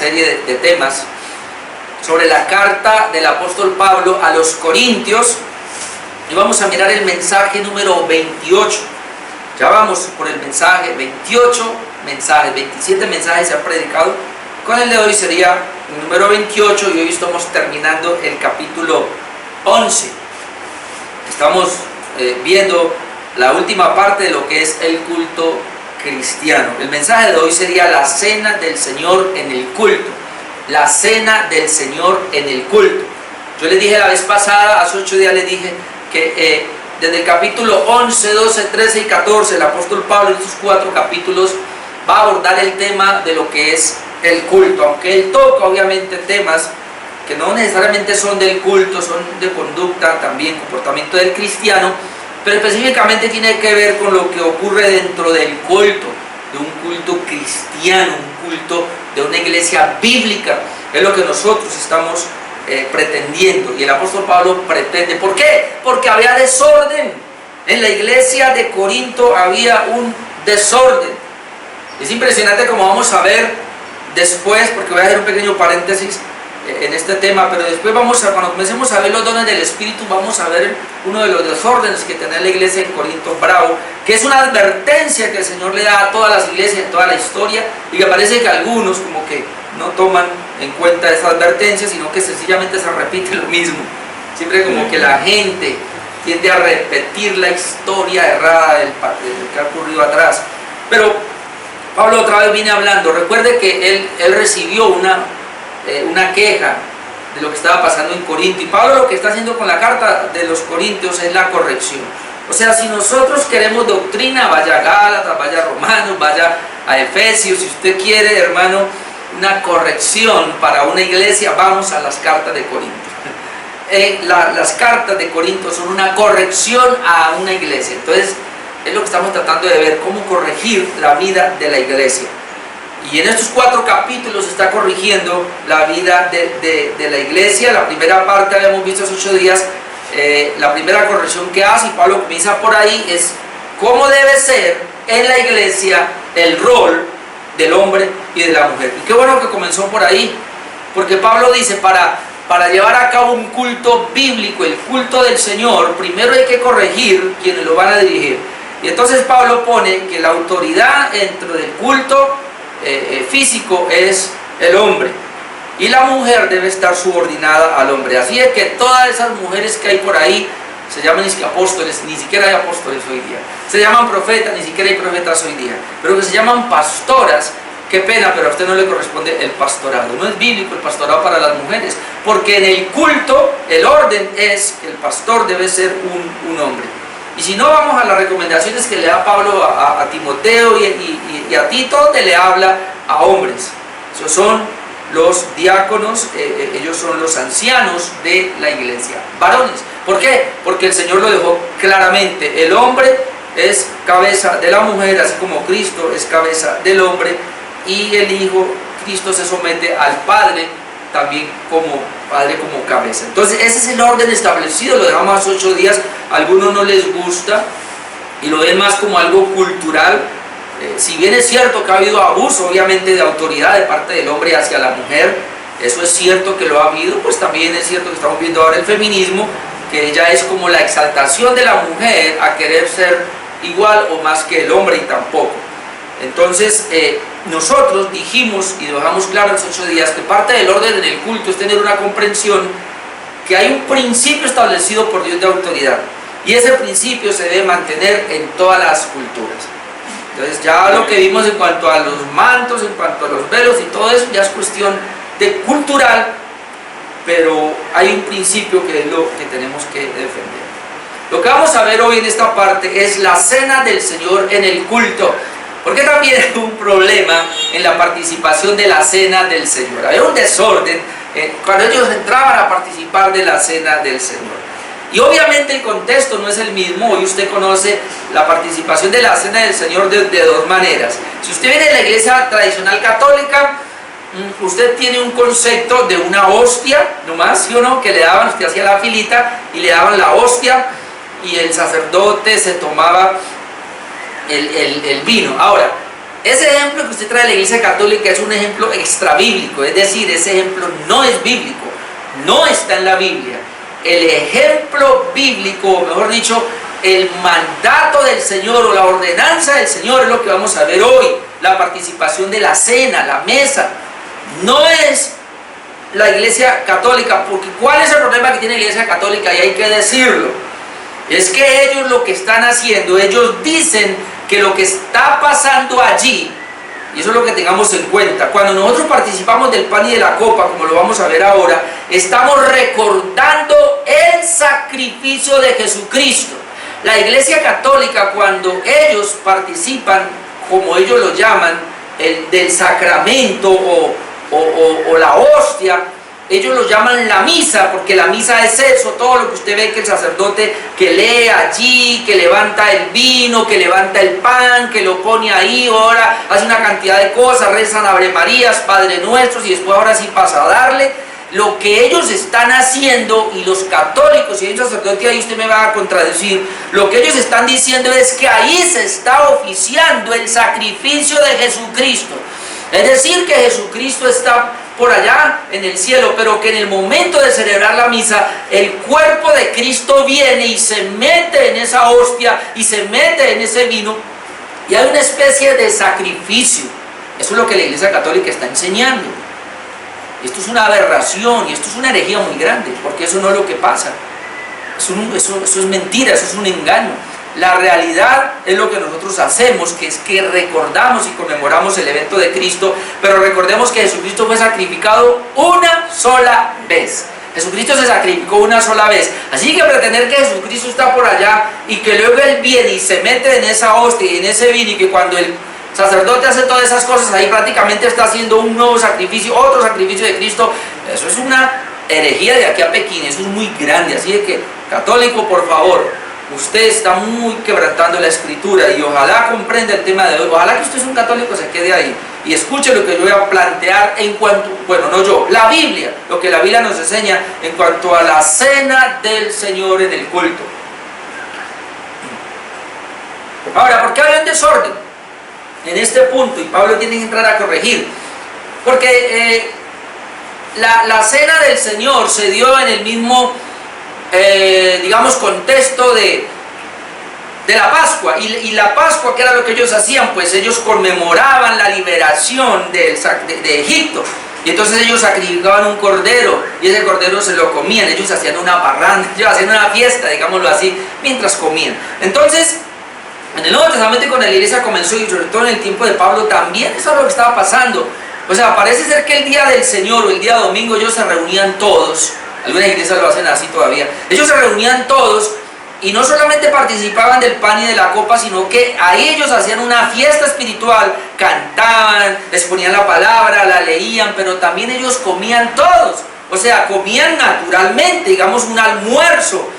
serie de temas sobre la carta del apóstol Pablo a los Corintios, y vamos a mirar el mensaje número 28. Ya vamos por el mensaje 28 mensajes, 27 mensajes se han predicado. Con el de hoy sería el número 28 y hoy estamos terminando el capítulo 11. Estamos viendo la última parte de lo que es el culto cristiano. El mensaje de hoy sería la cena del Señor en el culto. La cena del Señor en el culto. Yo les dije la vez pasada, hace 8 días les dije que desde el capítulo 11, 12, 13 y 14, el apóstol Pablo en estos 4 capítulos va a abordar el tema de lo que es el culto, aunque él toca obviamente temas que no necesariamente son del culto, son de conducta, también comportamiento del cristiano, pero específicamente tiene que ver con lo que ocurre dentro del culto, de un culto cristiano, un culto de una iglesia bíblica. Es lo que nosotros estamos pretendiendo, y el apóstol Pablo pretende. ¿Por qué? Porque había desorden. En la iglesia de Corinto había un desorden. Es impresionante, como vamos a ver después, porque voy a hacer un pequeño paréntesis en este tema, pero después cuando comencemos a ver los dones del Espíritu, vamos a ver uno de los desórdenes que tenía la iglesia en Corinto bravo, que es una advertencia que el Señor le da a todas las iglesias en toda la historia, y que parece que algunos como que no toman en cuenta esa advertencia, sino que sencillamente se repite lo mismo. Siempre como que la gente tiende a repetir la historia errada del que ha ocurrido atrás. Pero Pablo otra vez viene hablando. Recuerde que él recibió una queja de lo que estaba pasando en Corinto, y Pablo lo que está haciendo con la carta de los Corintios es la corrección. O sea, si nosotros queremos doctrina, vaya a Gálatas, vaya a Romanos, vaya a Efesios. Si usted quiere, hermano, una corrección para una iglesia, vamos a las cartas de Corinto. Las cartas de Corinto son una corrección a una iglesia. Entonces es lo que estamos tratando de ver, cómo corregir la vida de la iglesia. Y en estos 4 capítulos está corrigiendo la vida de la iglesia. La primera parte habíamos visto hace 8 días, la primera corrección que hace, y Pablo comienza por ahí, es cómo debe ser en la iglesia el rol del hombre y de la mujer. Y qué bueno que comenzó por ahí, porque Pablo dice, para llevar a cabo un culto bíblico, el culto del Señor, primero hay que corregir quienes lo van a dirigir. Y entonces Pablo pone que la autoridad dentro del culto físico es el hombre, y la mujer debe estar subordinada al hombre. Así es que todas esas mujeres que hay por ahí se llaman apóstoles, ni siquiera hay apóstoles hoy día. Se llaman profetas, ni siquiera hay profetas hoy día. Pero que se llaman pastoras, qué pena, pero a usted no le corresponde el pastorado. No es bíblico el pastorado para las mujeres, porque en el culto el orden es que el pastor debe ser un hombre. Y si no, vamos a las recomendaciones que le da Pablo a Timoteo y a Tito, donde le habla a hombres. Esos son los diáconos, ellos son los ancianos de la iglesia, varones. ¿Por qué? Porque el Señor lo dejó claramente. El hombre es cabeza de la mujer, así como Cristo es cabeza del hombre, y el Hijo, Cristo, se somete al Padre también como Padre, como cabeza. Entonces ese es el orden establecido. Lo dejamos hace 8 días. A algunos no les gusta y lo ven más como algo cultural. Si bien es cierto que ha habido abuso obviamente de autoridad de parte del hombre hacia la mujer, eso es cierto que lo ha habido, pues también es cierto que estamos viendo ahora el feminismo, que ya es como la exaltación de la mujer a querer ser igual o más que el hombre, y tampoco. Entonces nosotros dijimos y dejamos claro hace 8 días que parte del orden en el culto es tener una comprensión que hay un principio establecido por Dios de autoridad, y ese principio se debe mantener en todas las culturas. Entonces ya lo que vimos en cuanto a los mantos, en cuanto a los velos y todo eso, ya es cuestión de cultural, pero hay un principio que es lo que tenemos que defender. Lo que vamos a ver hoy en esta parte es la cena del Señor en el culto, porque también hay un problema en la participación de la cena del Señor. Había un desorden cuando ellos entraban a participar de la cena del Señor. Y obviamente el contexto no es el mismo. Hoy usted conoce la participación de la cena del Señor de 2 maneras. Si usted viene de la iglesia tradicional católica, usted tiene un concepto de una hostia, nomás, ¿sí o no? Que le daban, usted hacía la filita y le daban la hostia, y el sacerdote se tomaba el vino. Ahora, ese ejemplo que usted trae de la Iglesia Católica es un ejemplo extrabíblico, es decir, ese ejemplo no es bíblico, no está en la Biblia. El ejemplo bíblico, o mejor dicho, el mandato del Señor o la ordenanza del Señor es lo que vamos a ver hoy. La participación de la cena, la mesa, no es la Iglesia Católica, porque ¿cuál es el problema que tiene la Iglesia Católica? Y hay que decirlo, es que ellos lo que están haciendo, ellos dicen que lo que está pasando allí, y eso es lo que tengamos en cuenta, cuando nosotros participamos del pan y de la copa, como lo vamos a ver ahora, estamos recordando el sacrificio de Jesucristo. La Iglesia Católica, cuando ellos participan, como ellos lo llaman, del sacramento o la hostia, ellos lo llaman la misa, porque la misa es eso, todo lo que usted ve que el sacerdote que lee allí, que levanta el vino, que levanta el pan, que lo pone ahí, ora, hace una cantidad de cosas, rezan Ave Marías, Padre Nuestros, y después ahora sí pasa a darle. Lo que ellos están haciendo, y los católicos, y hay un sacerdote ahí, usted me va a contradecir, lo que ellos están diciendo es que ahí se está oficiando el sacrificio de Jesucristo. Es decir, que Jesucristo está por allá en el cielo, pero que en el momento de celebrar la misa, el cuerpo de Cristo viene y se mete en esa hostia y se mete en ese vino, y hay una especie de sacrificio. Eso es lo que la Iglesia Católica está enseñando. Esto es una aberración y esto es una herejía muy grande, porque eso no es lo que pasa. Eso es mentira, eso es un engaño. La realidad es lo que nosotros hacemos, que es que recordamos y conmemoramos el evento de Cristo, pero recordemos que Jesucristo fue sacrificado una sola vez. Jesucristo se sacrificó una sola vez. Así que pretender que Jesucristo está por allá y que luego Él viene y se mete en esa hostia y en ese vino, y que cuando el sacerdote hace todas esas cosas, ahí prácticamente está haciendo un nuevo sacrificio, otro sacrificio de Cristo, eso es una herejía de aquí a Pekín, eso es muy grande. Así de que, católico, por favor, usted está muy quebrantando la Escritura, y ojalá comprenda el tema de hoy. Ojalá que usted es un católico, se quede ahí y escuche lo que yo voy a plantear en cuanto, bueno, no yo, la Biblia, lo que la Biblia nos enseña en cuanto a la cena del Señor en el culto. Ahora, ¿por qué hay un desorden en este punto? Y Pablo tiene que entrar a corregir, porque la cena del Señor se dio en el mismo digamos, contexto de la Pascua, y la Pascua, que era lo que ellos hacían, pues ellos conmemoraban la liberación de Egipto, y entonces ellos sacrificaban un cordero, y ese cordero se lo comían, ellos hacían una parranda, ellos hacían una fiesta, digámoslo así, mientras comían. Entonces, en el Nuevo Testamento, cuando la iglesia comenzó, y sobre todo en el tiempo de Pablo, también eso es lo que estaba pasando. O sea, parece ser que el día del Señor o el día domingo ellos se reunían todos. Algunas iglesias lo hacen así todavía. Ellos se reunían todos y no solamente participaban del pan y de la copa, sino que ahí ellos hacían una fiesta espiritual, cantaban, exponían la palabra, la leían, pero también ellos comían todos. O sea, comían naturalmente, digamos, un almuerzo.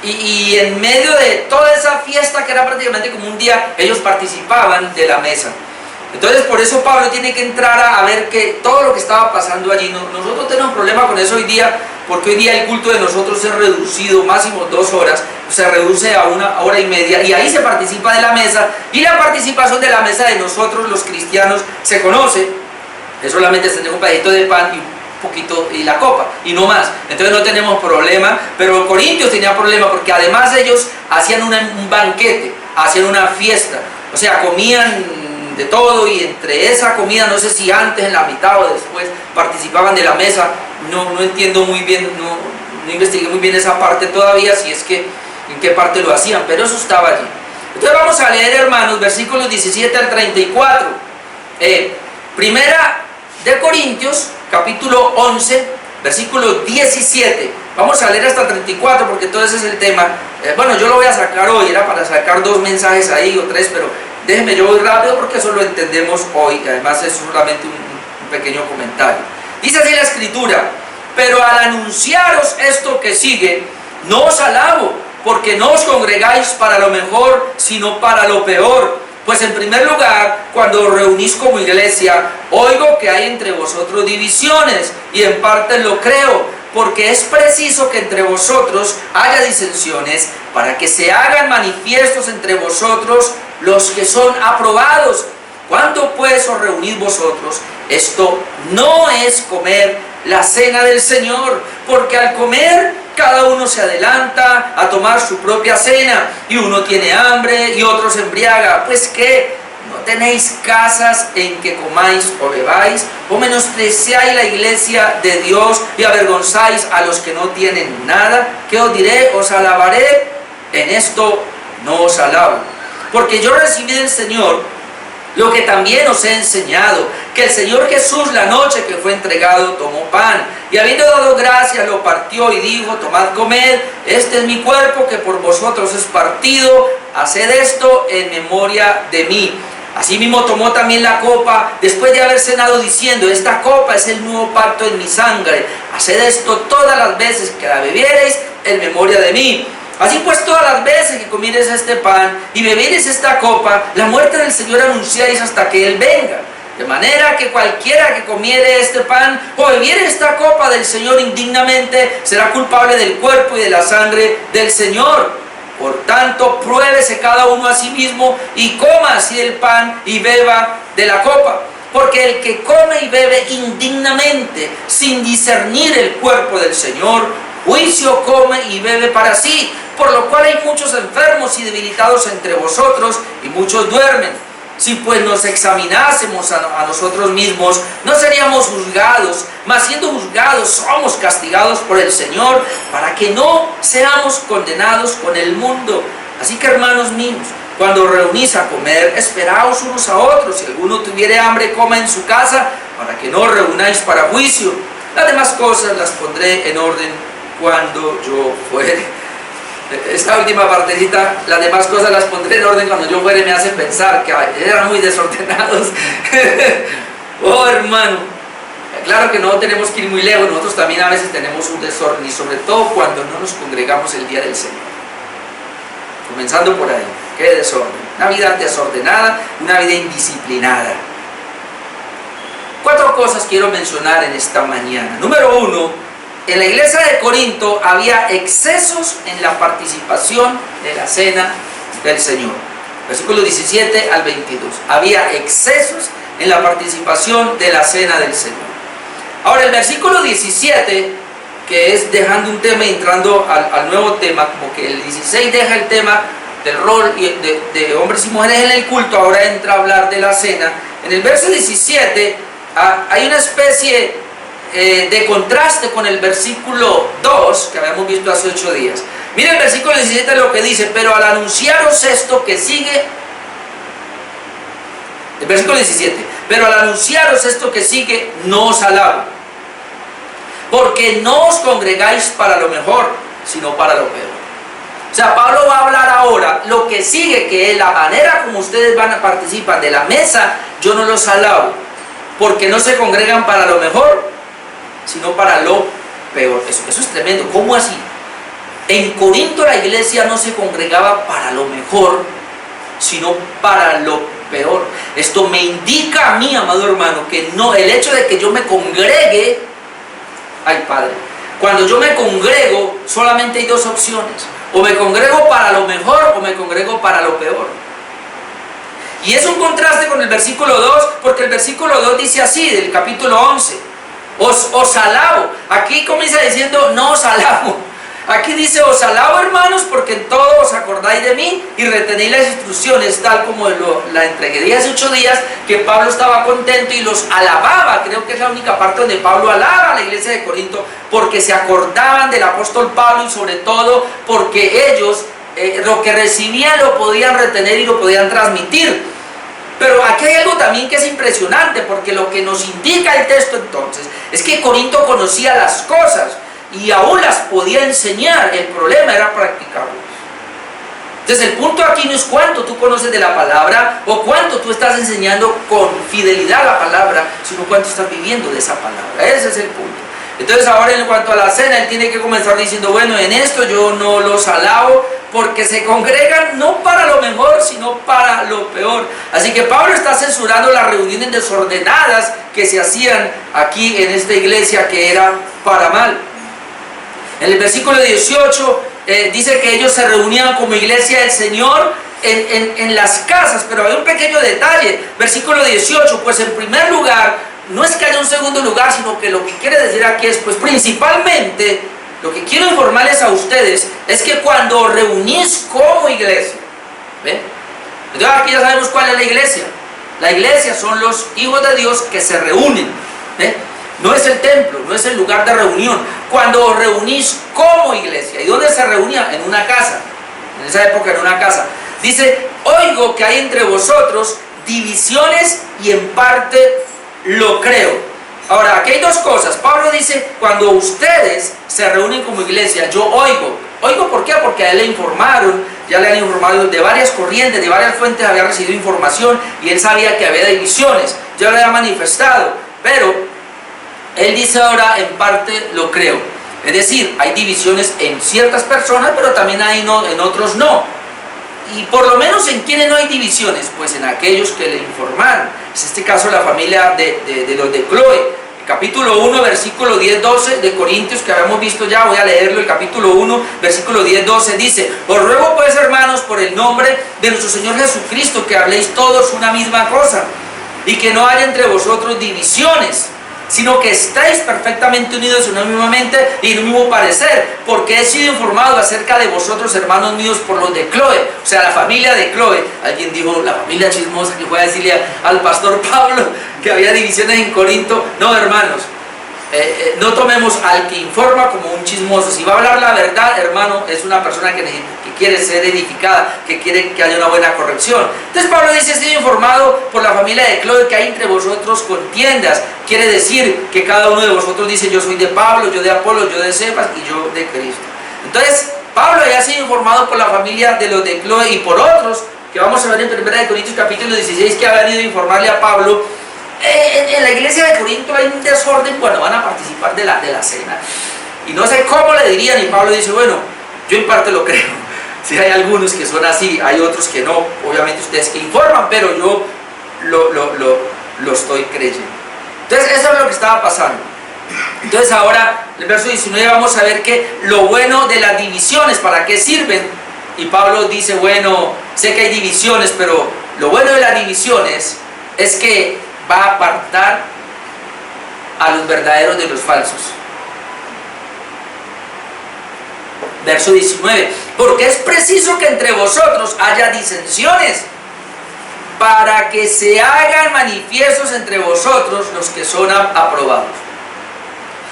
Y en medio de toda esa fiesta, que era prácticamente como un día, ellos participaban de la mesa. Entonces, por eso Pablo tiene que entrar a ver que todo lo que estaba pasando allí, nosotros tenemos problema con eso hoy día, porque hoy día el culto de nosotros es reducido, máximo 2 horas, se reduce a 1 hora y media, y ahí se participa de la mesa, y la participación de la mesa de nosotros los cristianos se conoce, es solamente tener un pedacito de pan y un poquito y la copa, y no más. Entonces no tenemos problema, pero los corintios tenían problema, porque además ellos hacían un banquete, hacían una fiesta, o sea, comían de todo, y entre esa comida, no sé si antes, en la mitad o después, participaban de la mesa. No entiendo muy bien, no investigué muy bien esa parte todavía, si es que en qué parte lo hacían, pero eso estaba allí. Entonces vamos a leer, hermanos, versículos 17 al 34. Primera de Corintios, capítulo 11, versículo 17. Vamos a leer hasta el 34, porque todo ese es el tema. Bueno, yo lo voy a sacar hoy, era para sacar 2 mensajes ahí o 3, pero déjenme, yo voy rápido porque eso lo entendemos hoy, y además es solamente un pequeño comentario. Dice así la Escritura: pero al anunciaros esto que sigue, no os alabo, porque no os congregáis para lo mejor, sino para lo peor. Pues en primer lugar, cuando os reunís como iglesia, oigo que hay entre vosotros divisiones, y en parte lo creo, porque es preciso que entre vosotros haya disensiones, para que se hagan manifiestos entre vosotros los que son aprobados. Cuando pues os reunís vosotros, esto no es comer la cena del Señor, porque al comer cada uno se adelanta a tomar su propia cena, y uno tiene hambre y otro se embriaga. Pues ¿qué? ¿No tenéis casas en que comáis o bebáis? ¿O menospreciáis la iglesia de Dios y avergonzáis a los que no tienen nada? ¿Qué os diré? ¿Os alabaré? En esto no os alabo, porque yo recibí del Señor lo que también os he enseñado, que el Señor Jesús, la noche que fue entregado, tomó pan, y habiendo dado gracias, lo partió y dijo: tomad, comed, este es mi cuerpo que por vosotros es partido, haced esto en memoria de mí. Asimismo tomó también la copa, después de haber cenado, diciendo: esta copa es el nuevo pacto en mi sangre, haced esto todas las veces que la bebiereis en memoria de mí. Así pues, todas las veces que comiereis este pan y bebiereis esta copa, la muerte del Señor anunciáis hasta que Él venga. De manera que cualquiera que comiere este pan o bebiere esta copa del Señor indignamente, será culpable del cuerpo y de la sangre del Señor. Por tanto, pruébese cada uno a sí mismo y coma así el pan y beba de la copa. Porque el que come y bebe indignamente, sin discernir el cuerpo del Señor, juicio come y bebe para sí, por lo cual hay muchos enfermos y debilitados entre vosotros, y muchos duermen. Si pues nos examinásemos a nosotros mismos, no seríamos juzgados, mas siendo juzgados somos castigados por el Señor, para que no seamos condenados con el mundo. Así que, hermanos míos, cuando reunís a comer, esperaos unos a otros. Si alguno tuviere hambre, coma en su casa, para que no os reunáis para juicio. Las demás cosas las pondré en orden cuando yo fuere. Esta última partecita, las demás cosas las pondré en orden cuando yo fuere, me hace pensar que eran muy desordenados. Oh, hermano, claro que no tenemos que ir muy lejos, nosotros también a veces tenemos un desorden, y sobre todo cuando no nos congregamos el día del Señor. Comenzando por ahí, qué desorden, una vida desordenada, una vida indisciplinada. 4 cosas quiero mencionar en esta mañana. Número 1, en la iglesia de Corinto había excesos en la participación de la cena del Señor. Versículos 17 al 22. Había excesos en la participación de la cena del Señor. Ahora, el versículo 17, que es dejando un tema y entrando al nuevo tema, como que el 16 deja el tema del rol de hombres y mujeres en el culto, ahora entra a hablar de la cena. En el verso 17 hay una especie de contraste con el versículo 2 que habíamos visto hace 8 días. Mira el versículo 17 lo que dice: pero al anunciaros esto que sigue, el versículo 17, pero al anunciaros esto que sigue, no os alabo, porque no os congregáis para lo mejor, sino para lo peor. O sea, Pablo va a hablar ahora lo que sigue, que es la manera como ustedes van a participar de la mesa. Yo no los alabo, porque no se congregan para lo mejor, sino para lo peor. Eso es tremendo. ¿Cómo así? En Corinto la iglesia no se congregaba para lo mejor, sino para lo peor. Esto me indica a mí, amado hermano, que no, el hecho de que yo me congregue, ay Padre, cuando yo me congrego solamente hay 2 opciones: o me congrego para lo mejor o me congrego para lo peor. Y es un contraste con el versículo 2, porque el versículo 2 dice así, del capítulo 11: os alabo. Aquí comienza diciendo: no os alabo. Aquí dice: os alabo, hermanos, porque en todo os acordáis de mí y retenéis las instrucciones, tal como la entregué hace 8 días, que Pablo estaba contento y los alababa. Creo que es la única parte donde Pablo alaba a la iglesia de Corinto, porque se acordaban del apóstol Pablo, y sobre todo porque ellos lo que recibían lo podían retener y lo podían transmitir. Pero aquí hay algo también que es impresionante, porque lo que nos indica el texto entonces es que Corinto conocía las cosas y aún las podía enseñar. El problema era practicarlas. Entonces el punto aquí no es cuánto tú conoces de la palabra o cuánto tú estás enseñando con fidelidad la palabra, sino cuánto estás viviendo de esa palabra. Ese es el punto. Entonces ahora, en cuanto a la cena, él tiene que comenzar diciendo: bueno, en esto yo no los alabo, porque se congregan no para lo mejor, sino para lo peor. Así que Pablo está censurando las reuniones desordenadas que se hacían aquí en esta iglesia, que era para mal. En el versículo 18 dice que ellos se reunían como iglesia del Señor en las casas, pero hay un pequeño detalle. Versículo 18, pues en primer lugar, no es que haya un segundo lugar, sino que lo que quiere decir aquí es, pues principalmente, lo que quiero informarles a ustedes es que cuando os reunís como iglesia, ¿ven? Entonces aquí ya sabemos cuál es la iglesia. La iglesia son los hijos de Dios que se reúnen, ¿ven? No es el templo, no es el lugar de reunión. Cuando os reunís como iglesia, ¿y dónde se reunía? En una casa. En esa época era una casa. Dice, oigo que hay entre vosotros divisiones y en parte lo creo. Ahora, aquí hay dos cosas. Pablo dice, cuando ustedes se reúnen como iglesia, yo oigo. ¿Oigo por qué? Porque a él le informaron, ya le han informado de varias corrientes, de varias fuentes, había recibido información y él sabía que había divisiones. Ya lo había manifestado, pero él dice ahora, en parte lo creo. Es decir, hay divisiones en ciertas personas, pero también hay en otros no. Y por lo menos en quienes no hay divisiones, pues en aquellos que le informaron. Es este caso la familia de los de Chloe. Capítulo 1, versículo 10-12 de Corintios, que habíamos visto ya, voy a leerlo. El capítulo 1, versículo 10-12 dice, os ruego pues, hermanos, por el nombre de nuestro Señor Jesucristo, que habléis todos una misma cosa, y que no haya entre vosotros divisiones, sino que estéis perfectamente unidos en una misma mente y en un mismo parecer, porque he sido informado acerca de vosotros, hermanos míos, por los de Chloe, o sea, la familia de Chloe. Alguien dijo, la familia chismosa, que fue a decirle al pastor Pablo que había divisiones en Corinto. No, hermanos, no tomemos al que informa como un chismoso. Si va a hablar la verdad, hermano, es una persona que quiere ser edificada, que quiere que haya una buena corrección. Entonces Pablo dice, estoy informado por la familia de Chloe que hay entre vosotros contiendas. Quiere decir que cada uno de vosotros dice, yo soy de Pablo, yo de Apolo, yo de Cefas y yo de Cristo. Entonces Pablo ya ha sido informado por la familia de los de Chloe y por otros, que vamos a ver en 1 Corintios capítulo 16, que ha venido a informarle a Pablo. En la iglesia de Corinto hay un desorden cuando van a participar de la cena. Y no sé cómo le dirían, y Pablo dice, bueno, yo en parte lo creo. Si hay algunos que son así, hay otros que no. Obviamente ustedes que informan, pero yo lo estoy creyendo. Entonces eso es lo que estaba pasando. Entonces ahora, en el verso 19 vamos a ver que lo bueno de las divisiones, ¿para qué sirven? Y Pablo dice, bueno, sé que hay divisiones, pero lo bueno de las divisiones es que va a apartar a los verdaderos de los falsos. Verso 19, porque es preciso que entre vosotros haya disensiones, para que se hagan manifiestos entre vosotros los que son aprobados.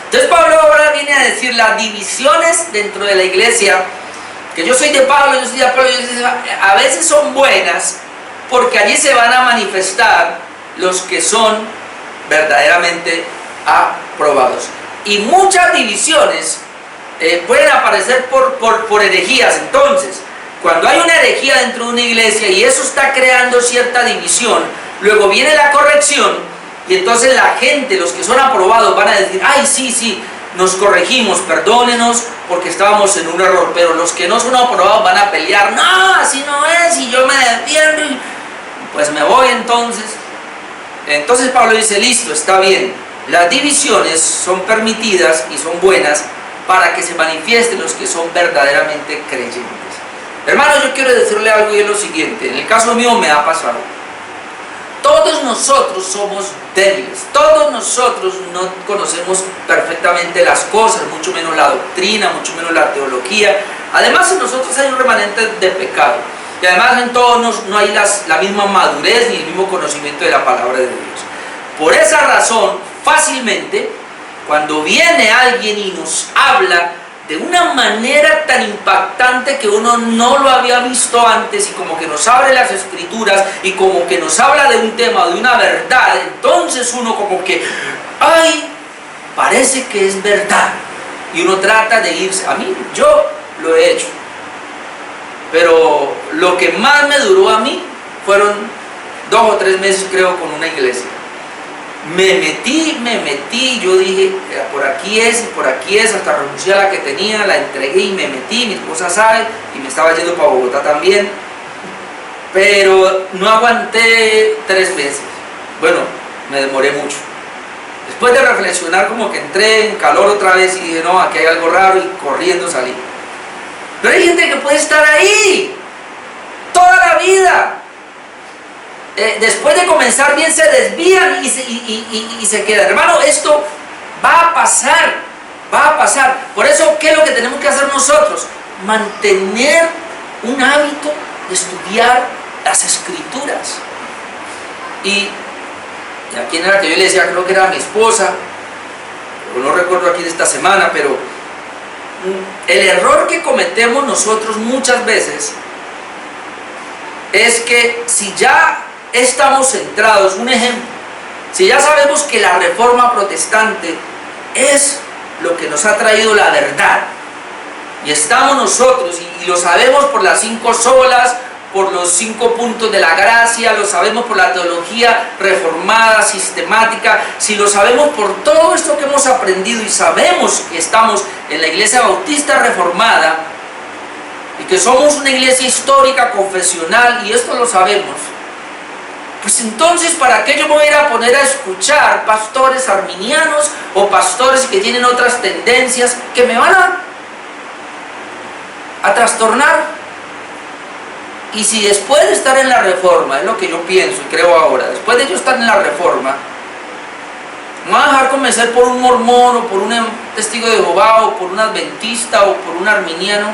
Entonces Pablo ahora viene a decir las divisiones dentro de la iglesia, que yo soy de Pablo, yo soy de Apolo, a veces son buenas, porque allí se van a manifestar los que son verdaderamente aprobados. Y muchas divisiones pueden aparecer por herejías. Entonces, cuando hay una herejía dentro de una iglesia y eso está creando cierta división, luego viene la corrección y entonces la gente, los que son aprobados, van a decir, ay, sí, nos corregimos, perdónenos porque estábamos en un error. Pero los que no son aprobados van a pelear, no, así no es, y yo me defiendo, y pues me voy entonces. Entonces Pablo dice, listo, está bien, las divisiones son permitidas y son buenas para que se manifiesten los que son verdaderamente creyentes. Hermanos, yo quiero decirle algo y es lo siguiente, en el caso mío me ha pasado. Todos nosotros somos débiles, todos nosotros no conocemos perfectamente las cosas, mucho menos la doctrina, mucho menos la teología. Además en nosotros hay un remanente de pecado. Y además en todos no hay la misma madurez ni el mismo conocimiento de la palabra de Dios. Por esa razón, fácilmente, cuando viene alguien y nos habla de una manera tan impactante que uno no lo había visto antes, y como que nos abre las escrituras y como que nos habla de un tema, de una verdad, entonces uno como que, ay, parece que es verdad, y uno trata de irse. A mí, yo lo he hecho, pero lo que más me duró a mí fueron 2 o 3 meses, creo, con una iglesia. Me metí, yo dije, por aquí es, hasta renuncié a la que tenía, la entregué y me metí, mi esposa sabe, y me estaba yendo para Bogotá también, pero no aguanté 3 meses, bueno, me demoré mucho. Después de reflexionar, como que entré en calor otra vez y dije, no, aquí hay algo raro, y corriendo salí. Pero hay gente que puede estar ahí toda la vida. Después de comenzar bien se desvían y se quedan. Hermano, esto va a pasar, va a pasar. Por eso, ¿qué es lo que tenemos que hacer nosotros? Mantener un hábito de estudiar las Escrituras. Y a quién era que yo le decía, creo que era a mi esposa, o no recuerdo aquí de esta semana, pero el error que cometemos nosotros muchas veces es que si ya estamos centrados, un ejemplo, si ya sabemos que la reforma protestante es lo que nos ha traído la verdad, y estamos nosotros, y lo sabemos por las 5 solas, por los 5 puntos de la gracia, lo sabemos por la teología reformada, sistemática, si lo sabemos por todo esto que hemos aprendido y sabemos que estamos en la Iglesia Bautista Reformada y que somos una iglesia histórica, confesional, y esto lo sabemos, pues entonces, ¿para qué yo me voy a ir a poner a escuchar pastores arminianos o pastores que tienen otras tendencias que me van a trastornar? Y si después de estar en la reforma, es lo que yo pienso y creo ahora, después de yo estar en la reforma, me voy a dejar convencer por un mormón o por un testigo de Jehová o por un adventista o por un arminiano,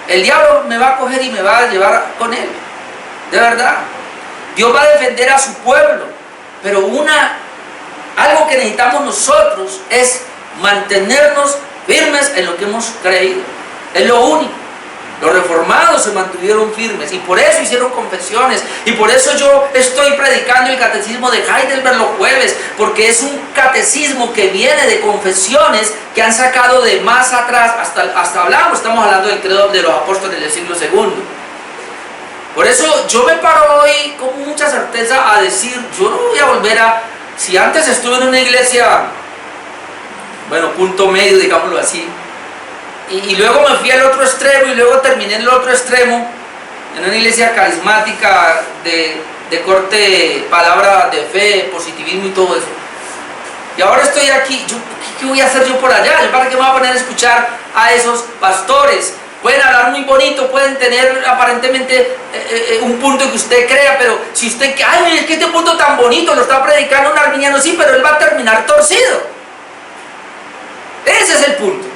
el diablo me va a coger y me va a llevar con él. De verdad, Dios va a defender a su pueblo, pero algo que necesitamos nosotros es mantenernos firmes en lo que hemos creído. Es lo único. Los reformados se mantuvieron firmes y por eso hicieron confesiones, y por eso yo estoy predicando el catecismo de Heidelberg los jueves, porque es un catecismo que viene de confesiones que han sacado de más atrás, hasta estamos hablando del credo de los apóstoles del siglo II. Por eso yo me paro hoy con mucha certeza a decir, yo no voy a volver si antes estuve en una iglesia, bueno, punto medio, digámoslo así, y luego me fui al otro extremo y luego terminé en el otro extremo, en una iglesia carismática de corte, palabra de fe, positivismo y todo eso. Y ahora estoy aquí, ¿qué voy a hacer yo por allá? ¿Yo para qué me voy a poner a escuchar a esos pastores? Pueden hablar muy bonito, pueden tener aparentemente un punto que usted crea, pero si usted, ay, es que este punto tan bonito lo está predicando un arminiano, sí, pero él va a terminar torcido. Ese es el punto.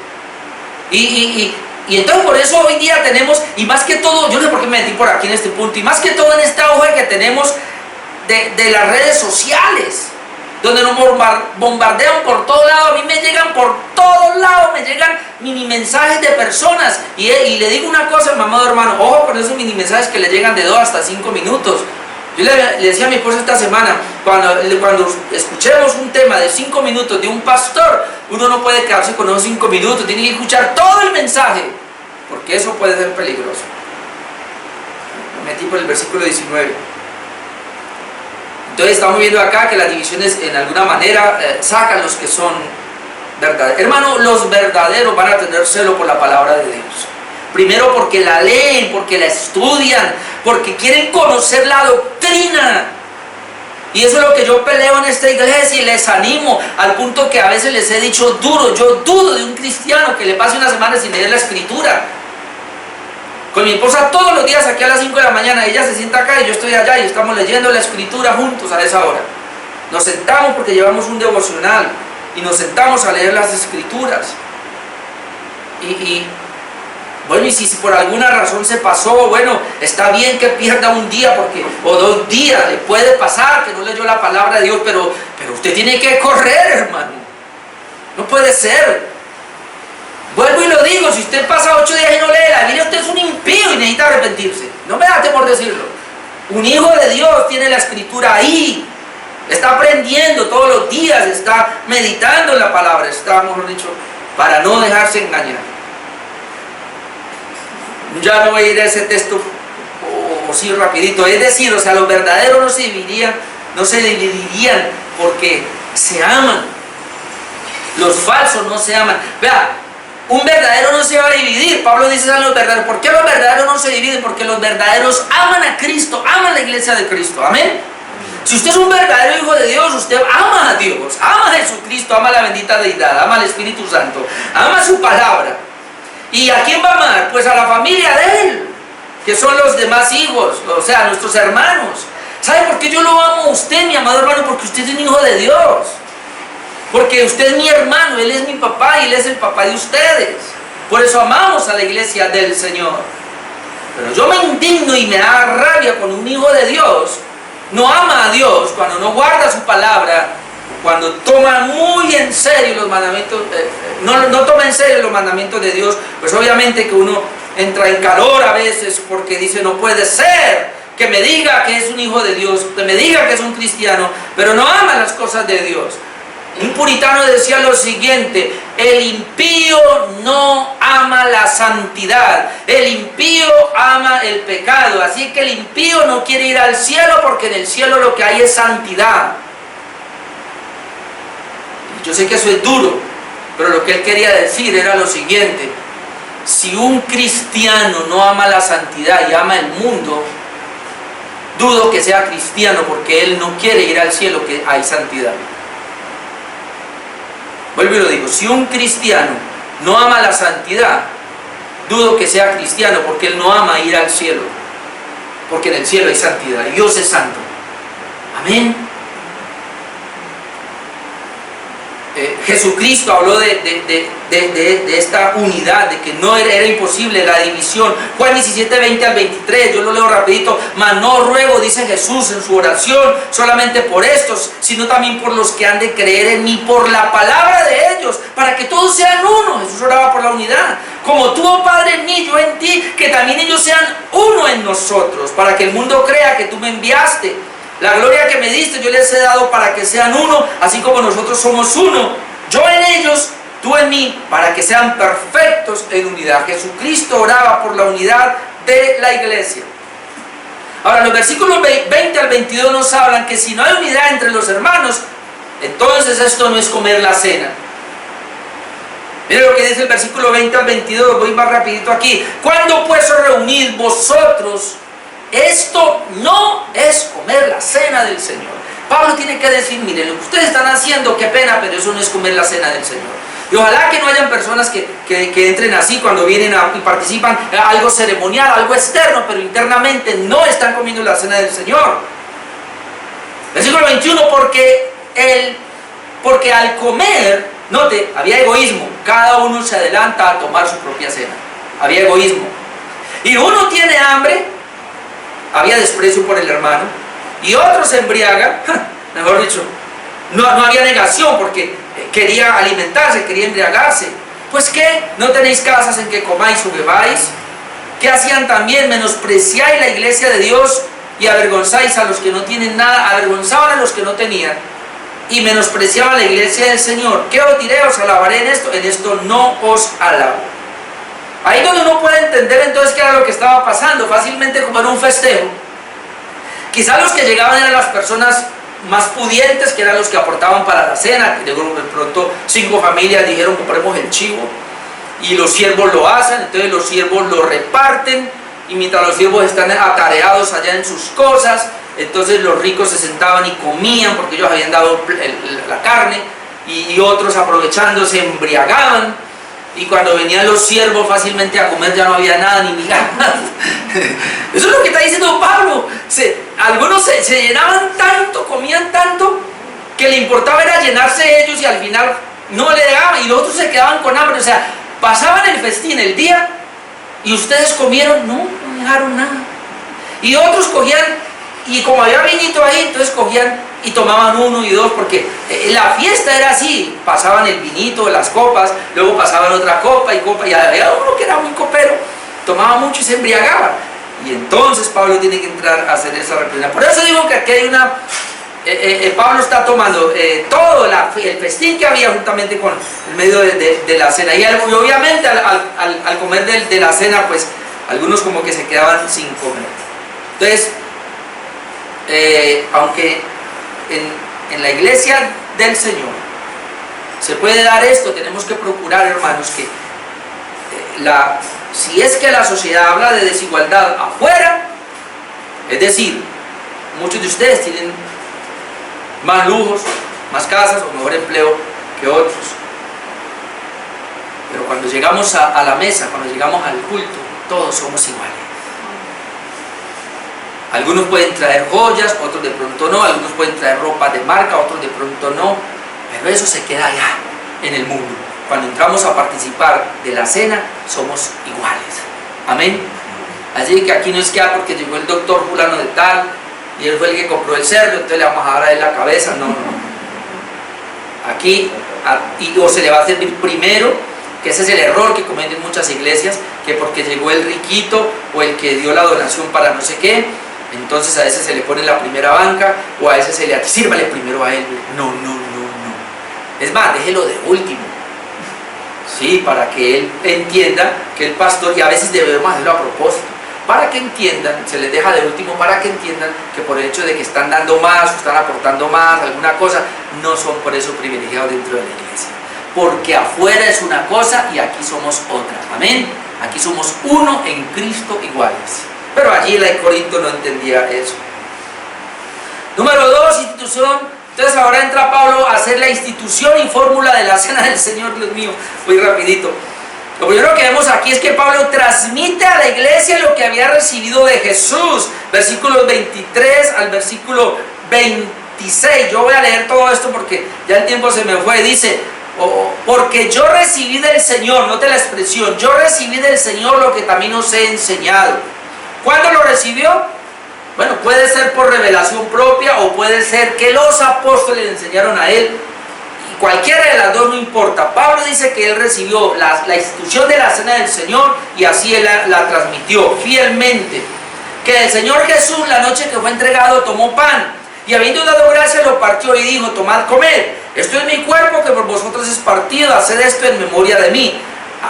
Y entonces por eso hoy día tenemos, y más que todo, yo no sé por qué me metí por aquí en este punto, y más que todo en esta hoja que tenemos de las redes sociales, donde nos bombardean por todos lados. A mí me llegan por todos lados, me llegan mini mensajes de personas, y le digo una cosa, mi amado hermano, ojo con esos mini mensajes que le llegan de 2 hasta 5 minutos. Yo le decía a mi esposa esta semana, cuando escuchemos un tema de 5 minutos de un pastor, uno no puede quedarse con esos 5 minutos, tiene que escuchar todo el mensaje, porque eso puede ser peligroso. Me metí por el versículo 19. Entonces estamos viendo acá que las divisiones en alguna manera sacan los que son verdaderos. Hermano, los verdaderos van a tener celo por la palabra de Dios. Primero porque la leen, porque la estudian, porque quieren conocer la doctrina. Y eso es lo que yo peleo en esta iglesia y les animo, al punto que a veces les he dicho duro, yo dudo de un cristiano que le pase una semana sin leer la Escritura. Con mi esposa todos los días aquí a las 5 de la mañana, ella se sienta acá y yo estoy allá y estamos leyendo la Escritura juntos a esa hora. Nos sentamos porque llevamos un devocional y nos sentamos a leer las Escrituras. Bueno, y si por alguna razón se pasó, bueno, está bien que pierda un día o 2 días, le puede pasar que no leyó la palabra de Dios, pero usted tiene que correr, hermano. No puede ser. Vuelvo y lo digo, si usted pasa 8 días y no lee la Biblia, usted es un impío y necesita arrepentirse. No me da temor decirlo. Un hijo de Dios tiene la Escritura ahí, está aprendiendo todos los días, está meditando en la palabra, está, mejor dicho, para no dejarse engañar. Ya no voy a ir a ese texto o sí rapidito, es decir, o sea, los verdaderos no se dividirían porque se aman. Los falsos no se aman. Vea, un verdadero no se va a dividir. Pablo dice a los verdaderos. ¿Por qué los verdaderos no se dividen? Porque los verdaderos aman a Cristo, aman la iglesia de Cristo. Amén. Si usted es un verdadero hijo de Dios, usted ama a Dios, ama a Jesucristo, ama a la bendita deidad, ama al Espíritu Santo, ama su palabra. ¿Y a quién va a amar? Pues a la familia de Él. que son los demás hijos, o sea, nuestros hermanos. ¿Sabe por qué yo lo amo a usted, mi amado hermano? Porque usted es un hijo de Dios. Porque usted es mi hermano, Él es mi papá y Él es el papá de ustedes. Por eso amamos a la iglesia del Señor. Pero yo me indigno y me da rabia cuando un hijo de Dios no ama a Dios, cuando no guarda su palabra, cuando toma muy en serio los mandamientos, no toma en serio los mandamientos de Dios. Pues obviamente que uno entra en calor a veces porque dice, no puede ser que me diga que es un hijo de Dios, que me diga que es un cristiano, pero no ama las cosas de Dios. Un puritano decía lo siguiente: el impío no ama la santidad, el impío ama el pecado. Así que el impío no quiere ir al cielo porque en el cielo lo que hay es santidad. Yo sé que eso es duro, pero lo que él quería decir era lo siguiente: si un cristiano no ama la santidad y ama el mundo, dudo que sea cristiano, porque él no quiere ir al cielo que hay santidad. Vuelvo y lo digo: si un cristiano no ama la santidad, dudo que sea cristiano, porque él no ama ir al cielo, porque en el cielo hay santidad, Dios es santo. Amén. Jesucristo habló de esta unidad, de que no era imposible la división. Juan 17, 20 al 23, yo lo leo rapidito. Mas no ruego, dice Jesús en su oración, solamente por estos, sino también por los que han de creer en mí, por la palabra de ellos, para que todos sean uno. Jesús oraba por la unidad. Como tú, oh Padre, en mí, yo en ti, que también ellos sean uno en nosotros, para que el mundo crea que tú me enviaste. La gloria que me diste yo les he dado para que sean uno, así como nosotros somos uno. Yo en ellos, tú en mí, para que sean perfectos en unidad. Jesucristo oraba por la unidad de la iglesia. Ahora, los versículos 20 al 22 nos hablan que si no hay unidad entre los hermanos, entonces esto no es comer la cena. Mire lo que dice el versículo 20 al 22, voy más rapidito aquí. ¿Cuándo pues os reunís vosotros? Esto no es comer la cena del Señor. Pablo tiene que decir: miren, lo que ustedes están haciendo, qué pena, pero eso no es comer la cena del Señor. Y ojalá que no hayan personas que entren así cuando vienen y participan algo ceremonial, algo externo, pero internamente no están comiendo la cena del Señor. Versículo 21, porque al comer, note, había egoísmo. Cada uno se adelanta a tomar su propia cena. Había egoísmo. Y uno tiene hambre, había desprecio por el hermano, y otro se embriaga, mejor dicho, no había negación porque quería alimentarse, quería embriagarse. Pues ¿qué? ¿No tenéis casas en que comáis o bebáis? ¿Qué hacían también? Menospreciáis la iglesia de Dios y avergonzáis a los que no tienen nada. Avergonzaban a los que no tenían y menospreciaban la iglesia del Señor. ¿Qué os diré? ¿Os alabaré en esto? En esto no os alabo. Ahí donde uno puede entender entonces qué era lo que estaba pasando, fácilmente como en un festejo. Quizás los que llegaban eran las personas más pudientes, que eran los que aportaban para la cena. De pronto 5 familias dijeron: compremos el chivo, y los siervos lo hacen. Entonces los siervos lo reparten, y mientras los siervos están atareados allá en sus cosas, entonces los ricos se sentaban y comían porque ellos habían dado la carne, y otros aprovechando se embriagaban. Y cuando venían los siervos fácilmente a comer ya no había nada, ni migajas. Eso es lo que está diciendo Pablo. Algunos se llenaban tanto, comían tanto, que le importaba era llenarse ellos, y al final no le daban, y los otros se quedaban con hambre. O sea, pasaban el festín el día y ustedes comieron, no dejaron nada. Y otros cogían, y como había vinito ahí, entonces cogían y tomaban 1 y 2, porque la fiesta era así: pasaban el vinito, las copas, luego pasaban otra copa, y había uno que era muy copero, tomaba mucho y se embriagaba. Y entonces Pablo tiene que entrar a hacer esa represión. Por eso digo que aquí hay una... Pablo está tomando todo el festín que había juntamente con el medio de la cena, y obviamente al comer de la cena, pues algunos como que se quedaban sin comer. Entonces, aunque en la iglesia del Señor se puede dar esto, tenemos que procurar, hermanos, que si es que la sociedad habla de desigualdad afuera, es decir, muchos de ustedes tienen más lujos, más casas o mejor empleo que otros, pero cuando llegamos a la mesa, cuando llegamos al culto, todos somos iguales. Algunos pueden traer joyas, otros de pronto no, algunos pueden traer ropa de marca, otros de pronto no, pero eso se queda allá, en el mundo. Cuando entramos a participar de la cena, somos iguales. Amén. Así que aquí no es que porque llegó el doctor fulano de tal, y él fue el que compró el cerdo, entonces le vamos a dar a él la cabeza. No, no. Aquí, o se le va a servir primero, que ese es el error que cometen muchas iglesias, que porque llegó el riquito o el que dio la donación para no sé qué, entonces a ese se le pone la primera banca, o a ese se le sírvale primero a él. No, no, no, no. Es más, déjelo de último. Sí, para que él entienda que el pastor, y a veces debemos hacerlo a propósito, para que entiendan, se les deja de último para que entiendan que por el hecho de que están dando más, o están aportando más, alguna cosa, no son por eso privilegiados dentro de la iglesia. Porque afuera es una cosa y aquí somos otra. Amén. Aquí somos uno en Cristo iguales. Pero allí la de Corinto no entendía eso. Número 2, institución. Entonces ahora entra Pablo a hacer la institución y fórmula de la cena del Señor. Dios mío, muy rapidito. Lo primero que vemos aquí es que Pablo transmite a la iglesia lo que había recibido de Jesús. Versículos 23 al versículo 26. Yo voy a leer todo esto porque ya el tiempo se me fue. Dice, porque yo recibí del Señor, note la expresión, yo recibí del Señor lo que también os he enseñado. ¿Cuándo lo recibió? Bueno, puede ser por revelación propia o puede ser que los apóstoles le enseñaron a él. Y cualquiera de las dos no importa. Pablo dice que él recibió la institución de la cena del Señor y así él la transmitió fielmente. Que el Señor Jesús, la noche que fue entregado, tomó pan y habiendo dado gracias lo partió y dijo, tomad, comed, esto es mi cuerpo que por vosotros es partido, haced esto en memoria de mí.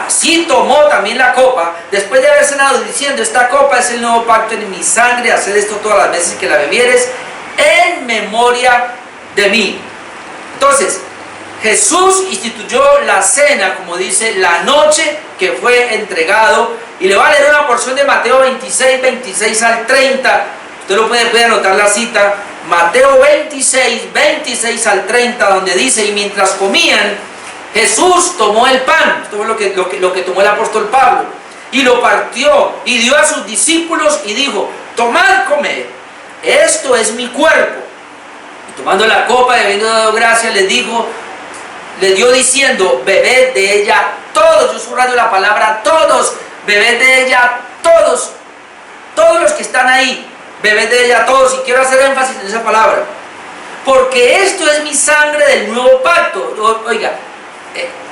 Así tomó también la copa, después de haber cenado, diciendo, esta copa es el nuevo pacto en mi sangre, haced esto todas las veces que la bebieres, en memoria de mí. Entonces, Jesús instituyó la cena, como dice, la noche que fue entregado, y le va a leer una porción de Mateo 26, 26 al 30, usted lo puede anotar la cita, Mateo 26, 26 al 30, donde dice, y mientras comían, Jesús tomó el pan, esto fue lo que tomó el apóstol Pablo, y lo partió y dio a sus discípulos y dijo, tomad, comed, esto es mi cuerpo. Y tomando la copa y habiendo dado gracias, les dio diciendo, bebed de ella todos, yo subrayo la palabra todos, bebed de ella todos los que están ahí, bebed de ella todos, y quiero hacer énfasis en esa palabra, porque esto es mi sangre del nuevo pacto. Oiga,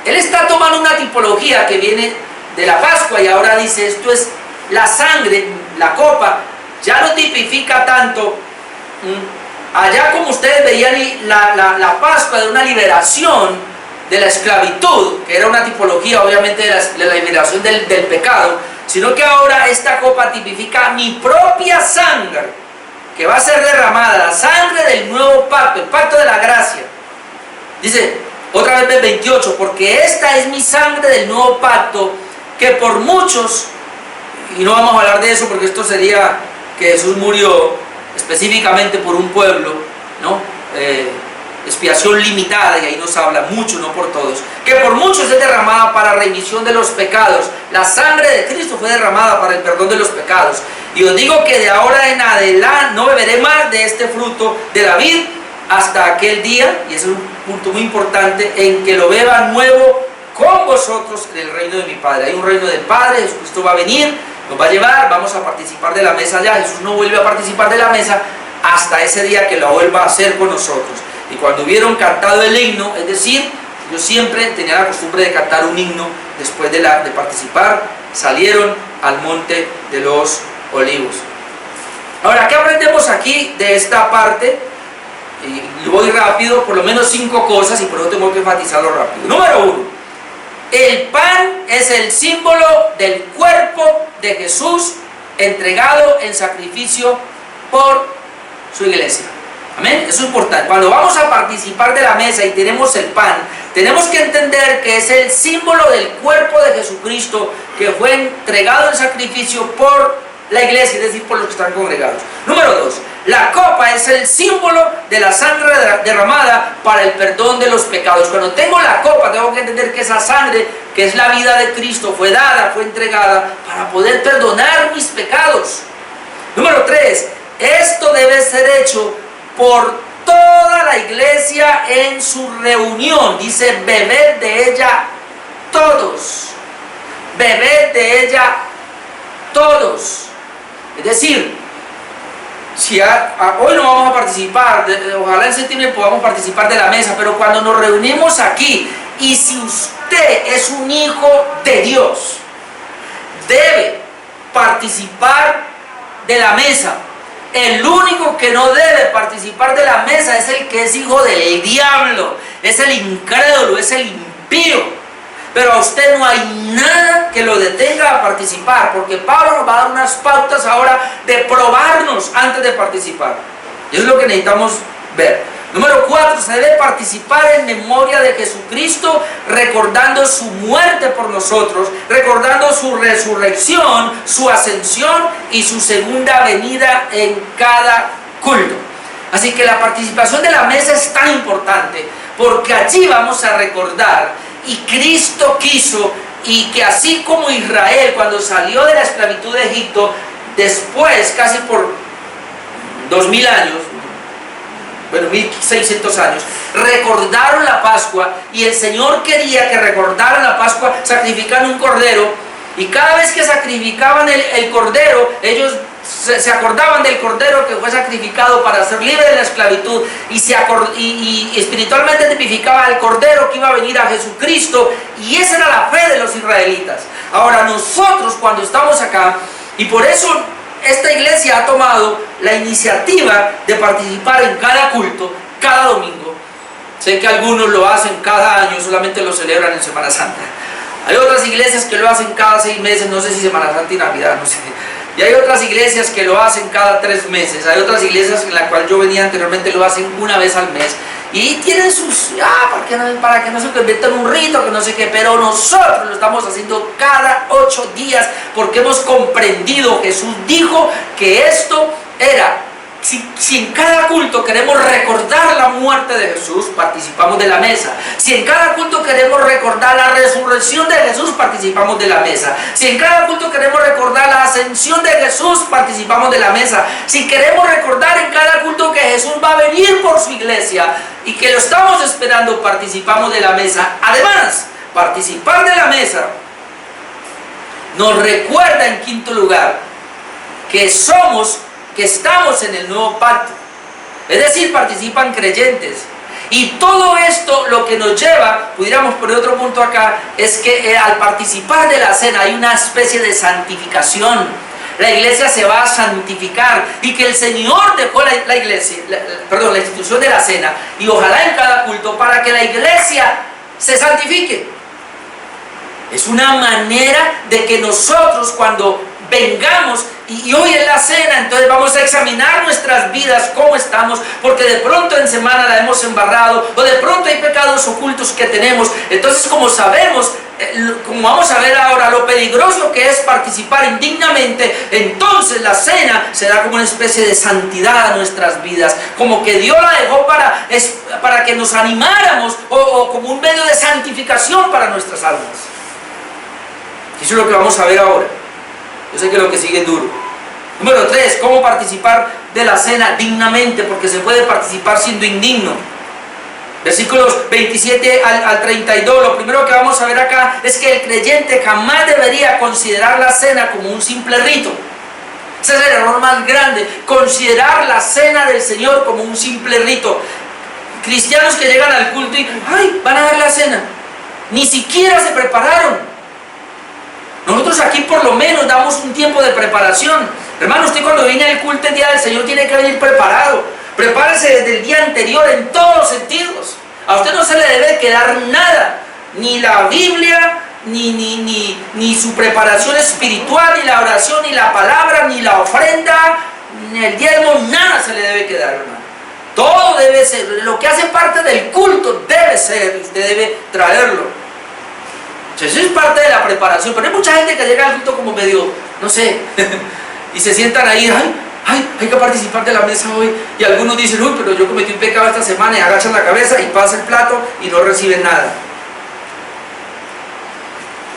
él está tomando una tipología que viene de la Pascua y ahora dice, esto es la sangre, la copa, ya lo tipifica tanto. Allá como ustedes veían la Pascua de una liberación de la esclavitud, que era una tipología obviamente de la liberación del pecado, sino que ahora esta copa tipifica mi propia sangre, que va a ser derramada, la sangre del nuevo pacto, el pacto de la gracia. Dice, otra vez 28, porque esta es mi sangre del nuevo pacto, que por muchos, y no vamos a hablar de eso porque esto sería que Jesús murió específicamente por un pueblo, ¿no? Expiación limitada, y ahí nos habla mucho, no por todos, que por muchos es derramada para remisión de los pecados. La sangre de Cristo fue derramada para el perdón de los pecados. Y os digo que de ahora en adelante no beberé más de este fruto de la vid hasta aquel día, y ese es un punto muy importante, en que lo beba nuevo con vosotros en el reino de mi Padre. Hay un reino del Padre, Jesucristo va a venir, nos va a llevar, vamos a participar de la mesa ya. Jesús no vuelve a participar de la mesa hasta ese día que lo vuelva a hacer con nosotros. Y cuando hubieron cantado el himno, es decir, yo siempre tenía la costumbre de cantar un himno después de participar, salieron al monte de los olivos. Ahora, ¿qué aprendemos aquí de esta parte? Y voy rápido, por lo menos 5 cosas, y por eso tengo que enfatizarlo rápido. Número 1, el pan es el símbolo del cuerpo de Jesús entregado en sacrificio por su iglesia. Amén, eso es importante. Cuando vamos a participar de la mesa y tenemos el pan, tenemos que entender que es el símbolo del cuerpo de Jesucristo que fue entregado en sacrificio por la iglesia, es decir, por los que están congregados. Número 2, la copa es el símbolo de la sangre derramada para el perdón de los pecados. Cuando tengo la copa, tengo que entender que esa sangre, que es la vida de Cristo, fue dada, fue entregada para poder perdonar mis pecados. Número 3, Esto debe ser hecho por toda la iglesia en su reunión. Dice, bebed de ella todos. Bebed de ella todos. Es decir, si hoy no vamos a participar, ojalá en septiembre podamos participar de la mesa, pero cuando nos reunimos aquí, y si usted es un hijo de Dios, debe participar de la mesa. El único que no debe participar de la mesa es el que es hijo del diablo, es el incrédulo, es el impío. Pero a usted no hay nada que lo detenga a participar, porque Pablo nos va a dar unas pautas ahora de probarnos antes de participar. Y eso es lo que necesitamos ver. Número 4, se debe participar en memoria de Jesucristo, recordando su muerte por nosotros, recordando su resurrección, su ascensión y su segunda venida en cada culto. Así que la participación de la mesa es tan importante, porque allí vamos a recordar. Y Cristo quiso, y que así como Israel cuando salió de la esclavitud de Egipto, después casi por 2000 años, bueno, 1600 años, recordaron la Pascua, y el Señor quería que recordaran la Pascua sacrificando un cordero, y cada vez que sacrificaban el cordero, ellos se acordaban del cordero que fue sacrificado para ser libre de la esclavitud, y espiritualmente tipificaba al cordero que iba a venir a Jesucristo, y esa era la fe de los israelitas. Ahora nosotros, cuando estamos acá, y por eso esta iglesia ha tomado la iniciativa de participar en cada culto, cada domingo. Sé que algunos lo hacen cada año, solamente lo celebran en Semana Santa. Hay otras iglesias que lo hacen cada 6 meses, no sé si Semana Santa y Navidad, no sé. Y hay otras iglesias que lo hacen cada 3 meses. Hay otras iglesias en las cuales yo venía anteriormente lo hacen una vez al mes. Y tienen sus, para que no se convierta en un rito, que no sé qué. Pero nosotros lo estamos haciendo cada 8 días porque hemos comprendido. Jesús dijo que esto era, si en cada culto queremos recordar la muerte de Jesús, participamos de la mesa. Si en cada culto queremos recordar la resurrección de Jesús, participamos de la mesa. Si en cada culto queremos recordar la ascensión de Jesús, participamos de la mesa. Si queremos recordar en cada culto que Jesús va a venir por su iglesia y que lo estamos esperando, participamos de la mesa. Además, participar de la mesa nos recuerda, en quinto lugar, que estamos en el nuevo pacto. Es decir, participan creyentes. Y todo esto lo que nos lleva, pudiéramos poner otro punto acá, es que al participar de la cena hay una especie de santificación. La iglesia se va a santificar, y que el Señor dejó la institución de la cena, y ojalá en cada culto, para que la iglesia se santifique. Es una manera de que nosotros, cuando vengamos y hoy es la cena, entonces vamos a examinar nuestras vidas, cómo estamos, porque de pronto en semana la hemos embarrado, o de pronto hay pecados ocultos que tenemos. Entonces, como sabemos, como vamos a ver ahora, lo peligroso que es participar indignamente, entonces la cena será como una especie de santidad a nuestras vidas, como que Dios la dejó para que nos animáramos, o como un medio de santificación para nuestras almas. Eso es lo que vamos a ver ahora. Yo sé que lo que sigue es duro. Número 3, cómo participar de la cena dignamente, porque se puede participar siendo indigno. Versículos 27 al 32, lo primero que vamos a ver acá es que el creyente jamás debería considerar la cena como un simple rito. Ese es el error más grande, considerar la cena del Señor como un simple rito. Cristianos que llegan al culto y van a dar la cena, ni siquiera se prepararon. Nosotros aquí por lo menos damos un tiempo de preparación. Hermano, usted cuando viene al culto el día del Señor tiene que venir preparado. Prepárese desde el día anterior en todos los sentidos. A usted no se le debe quedar nada, ni la Biblia, ni su preparación espiritual, ni la oración, ni la palabra, ni la ofrenda, ni el diezmo, nada se le debe quedar, hermano. Todo debe ser, lo que hace parte del culto debe ser, usted debe traerlo. Eso es parte de la preparación, pero hay mucha gente que llega al culto como medio, no sé, y se sientan ahí, hay que participar de la mesa hoy, y algunos dicen, pero yo cometí un pecado esta semana, y agachan la cabeza y pasa el plato y no reciben nada.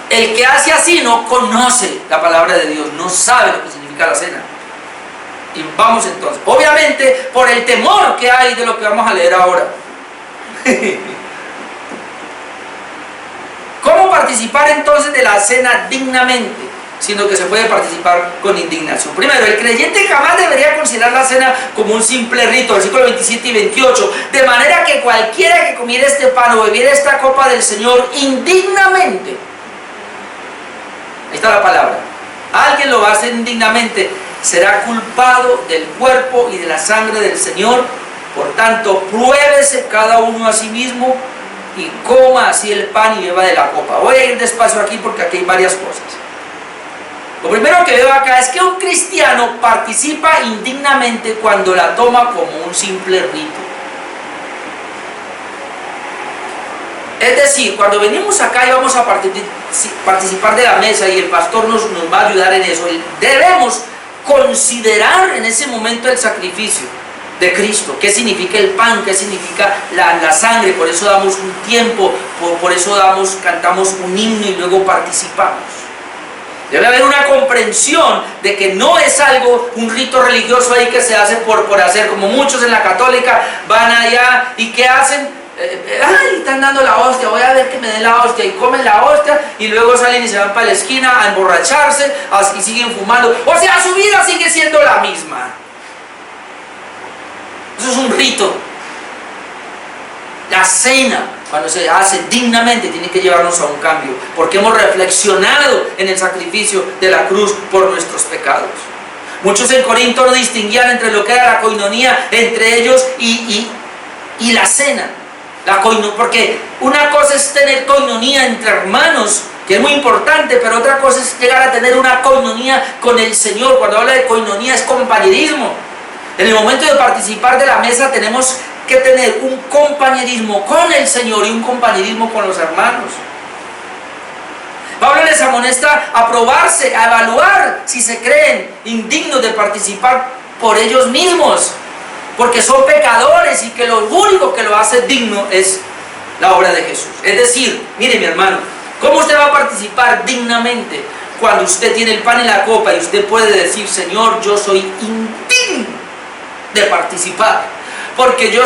El que hace así no conoce la palabra de Dios, no sabe lo que significa la cena. Y vamos entonces, obviamente por el temor que hay de lo que vamos a leer ahora. ¿Cómo participar entonces de la cena dignamente? Sino que se puede participar con indignación. Primero, el creyente jamás debería considerar la cena como un simple rito, versículos 27 y 28, de manera que cualquiera que comiera este pan o bebiera esta copa del Señor indignamente, ahí está la palabra, alguien lo va a hacer indignamente, será culpado del cuerpo y de la sangre del Señor. Por tanto, pruébese cada uno a sí mismo y coma así el pan y beba de la copa. Voy a ir despacio aquí porque aquí hay varias cosas. Lo primero que veo acá es que un cristiano participa indignamente cuando la toma como un simple rito. Es decir, cuando venimos acá y vamos a participar de la mesa y el pastor nos va a ayudar en eso, debemos considerar en ese momento el sacrificio de Cristo, qué significa el pan, qué significa la sangre. Por eso damos un tiempo, por eso cantamos un himno y luego participamos. Debe haber una comprensión de que no es algo, un rito religioso ahí que se hace por hacer, como muchos en la católica van allá y ¿qué hacen? Ay, están dando la hostia, voy a ver que me den la hostia, y comen la hostia y luego salen y se van para la esquina a emborracharse y siguen fumando. O sea, su vida sigue siendo la misma. Eso es un rito. La cena, cuando se hace dignamente, tiene que llevarnos a un cambio, porque hemos reflexionado en el sacrificio de la cruz por nuestros pecados. Muchos en Corinto no distinguían entre lo que era la coinonía entre ellos y la cena. Porque una cosa es tener coinonía entre hermanos, que es muy importante, pero otra cosa es llegar a tener una coinonía con el Señor. Cuando habla de coinonía es compañerismo. En el momento de participar de la mesa tenemos que tener un compañerismo con el Señor y un compañerismo con los hermanos. Pablo les amonesta a probarse, a evaluar si se creen indignos de participar por ellos mismos, porque son pecadores y que lo único que lo hace digno es la obra de Jesús. Es decir, mire mi hermano, ¿cómo usted va a participar dignamente cuando usted tiene el pan y la copa y usted puede decir, Señor, yo soy indigno de participar, porque yo